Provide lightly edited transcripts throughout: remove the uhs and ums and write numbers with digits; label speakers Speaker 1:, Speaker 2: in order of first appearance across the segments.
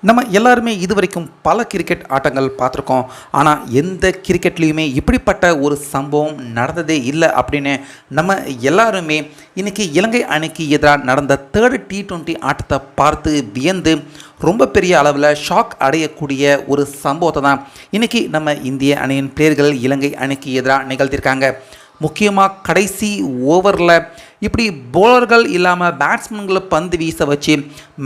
Speaker 1: நம்ம எல்லாருமே இதுவரைக்கும் பல கிரிக்கெட் ஆட்டங்கள் பார்த்துருக்கோம். ஆனால் எந்த கிரிக்கெட்லேயுமே இப்படிப்பட்ட ஒரு சம்பவம் நடந்ததே இல்லை அப்படின்னு நம்ம எல்லாருமே இன்றைக்கி இலங்கை அணிக்கு எதிராக நடந்த தேர்டு T20 ஆட்டத்தை பார்த்து வியந்து ரொம்ப பெரிய அளவில் ஷாக் அடையக்கூடிய ஒரு சம்பவத்தை தான் இன்றைக்கி நம்ம இந்திய அணியின் பிளேயர்கள் இலங்கை அணிக்கு எதிராக நிகழ்த்தியிருக்காங்க. முக்கியமாக கடைசி ஓவரில் இப்படி போலர்கள் இல்லாமல் பேட்ஸ்மேன்களை பந்து வீச வச்சு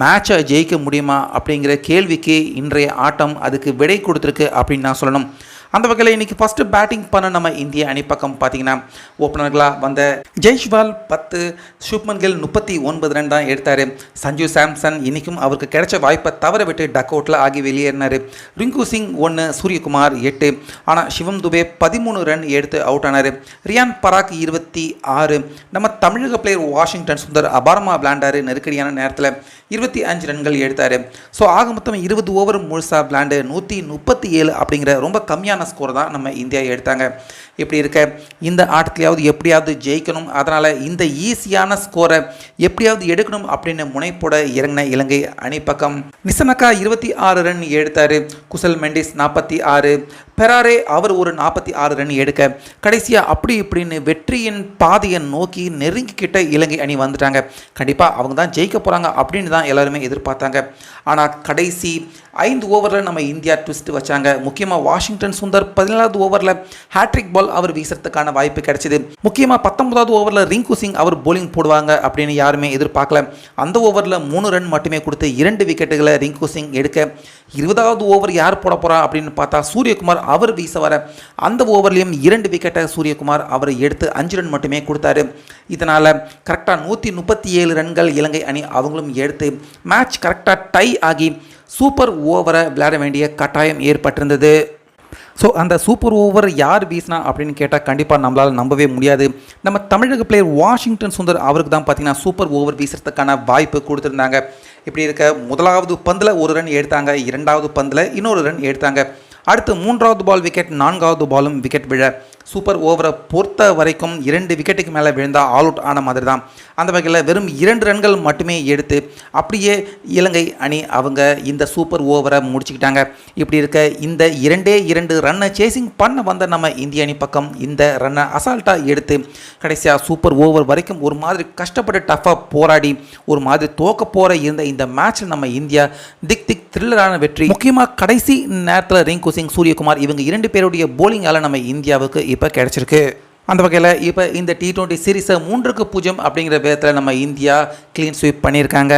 Speaker 1: மேட்சை ஜெயிக்க முடியுமா அப்படிங்கிற கேள்விக்கு இன்றைய ஆட்டம் அதுக்கு விடை கொடுத்துருக்கு அப்படின்னு நான் சொல்லணும். அந்த வகையில் இன்றைக்கி ஃபஸ்ட்டு பேட்டிங் பண்ண நம்ம இந்திய அணி பக்கம் பார்த்திங்கன்னா ஓப்பனர்களாக வந்த ஜெய்ஷ்வால் 10, சுப்மன் கில் 39 ரன் தான் எடுத்தார். சஞ்சு சாம்சன் இன்றைக்கும் அவருக்கு கிடைச்ச வாய்ப்பை தவற விட்டு டக் அவுட்டில் ஆகி வெளியேறினார். ரிங்கு சிங் 1, சூரியகுமார் 8, ஆனால் சிவம் துபே 13 ரன் எடுத்து அவுட் ஆனார். ரியான் பராக் 26, நம்ம தமிழக பிளேயர் வாஷிங்டன் சுந்தர் அபாரமாக விளையாண்டார். நெருக்கடியான நேரத்தில் 25 ரன்கள் எடுத்தார். ஸோ ஆக மொத்தம் 20 ஓவர் முழுசாக விளையாண்டு 137 அப்படிங்கிற ரொம்ப கம்மியான ஸ்கோர் தான் நம்ம இந்தியா எடுத்தாங்க. இப்படி இருக்க இந்த ஆட்டத்திலையாவது எப்படியாவது ஜெயிக்கணும், அதனால் இந்த ஈஸியான ஸ்கோரை எப்படியாவது எடுக்கணும் அப்படின்னு முனைப்போட இறங்கின இலங்கை அணி பக்கம் நிசனக்கா 26 ரன் எடுத்தார். குசல் மெண்டிஸ் 46, பெராரே அவர் ஒரு 46 ரன் எடுக்க கடைசியாக அப்படி இப்படின்னு வெற்றியின் பாதையை நோக்கி நெருங்கிக்கிட்ட இலங்கை அணி வந்துட்டாங்க. கண்டிப்பாக அவங்க தான் ஜெயிக்க போகிறாங்க அப்படின்னு தான் எல்லாருமே எதிர்பார்த்தாங்க. ஆனால் கடைசி 5 ஓவரில் நம்ம இந்தியா ட்விஸ்ட் வச்சாங்க. முக்கியமாக வாஷிங்டன் சுந்தர் 17வது ஓவரில் ஹேட்ரிக் பால் அவர் வீசுறதுக்கான வாய்ப்பு கிடைச்சிது. முக்கியமாக 19வது ஓவரில் ரிங்கு சிங் அவர் போலிங் போடுவாங்க அப்படின்னு யாருமே எதிர்பார்க்கல. அந்த ஓவரில் 3 ரன் மட்டுமே கொடுத்து 2 விக்கெட்டுகளை ரிங்கு சிங் எடுக்க 20வது ஓவர் யார் போட போகிறா அப்படின்னு பார்த்தா சூரியகுமார் அவர் வீச வர அந்த ஓவர்லேயும் 2 விக்கெட்டை சூரியகுமார் அவர் எடுத்து 5 ரன் மட்டுமே கொடுத்தாரு. இதனால் கரெக்டாக 137 ரன்கள் இலங்கை அணி அவங்களும் எடுத்து மேட்ச் கரெக்டாக டை ஆகி சூப்பர் ஓவரை விளையாட வேண்டிய கட்டாயம் ஏற்பட்டிருந்தது. ஸோ அந்த சூப்பர் ஓவர் யார் வீசினா அப்படின்னு கேட்டால் கண்டிப்பாக நம்மளால் நம்பவே முடியாது. நம்ம தமிழக பிளேயர் வாஷிங்டன் சுந்தர் அவருக்கு தான் பார்த்திங்கன்னா சூப்பர் ஓவர் வீசுறதுக்கான வாய்ப்பு கொடுத்துருந்தாங்க. இப்படி இருக்க முதலாவது பந்தில் 1 ரன் எடுத்தாங்க, 2வது பந்தில் இன்னொரு ரன் எடுத்தாங்க. அடுத்து 3வது பால் விக்கெட், 4வது பாலும் விக்கெட் விழ சூப்பர் ஓவரை பொறுத்த வரைக்கும் 2 விக்கெட்டுக்கு மேலே விழுந்தால் ஆல் அவுட் ஆன மாதிரி தான். அந்த வகையில் வெறும் 2 ரன்கள் மட்டுமே எடுத்து அப்படியே இலங்கை அணி அவங்க இந்த சூப்பர் ஓவரை முடிச்சுக்கிட்டாங்க. இப்படி இருக்க இந்த 2 ரன்னை சேசிங் பண்ண வந்த நம்ம இந்திய அணி பக்கம் இந்த ரன்னை அசால்ட்டாக எடுத்து கடைசியாக சூப்பர் ஓவர் வரைக்கும் ஒரு மாதிரி கஷ்டப்பட்டு டஃப்பாக போராடி ஒரு மாதிரி தோக்க போகிற இருந்த இந்த மேட்ச்சில் நம்ம இந்தியா திக் த்ரில்லரான வெற்றி. முக்கியமாக கடைசி நேரத்தில் ரிங்கு சிங், சூரியகுமார் இவங்க 2 பேருடைய போலிங்கால் நம்ம இந்தியாவுக்கு இப்போ கிடைச்சிருக்கு. அந்த வகையில் இப்போ இந்த T20 சீரீஸை 3-0 அப்படிங்கிற விதத்தில் நம்ம இந்தியா க்ளீன் ஸ்வீப் பண்ணியிருக்காங்க.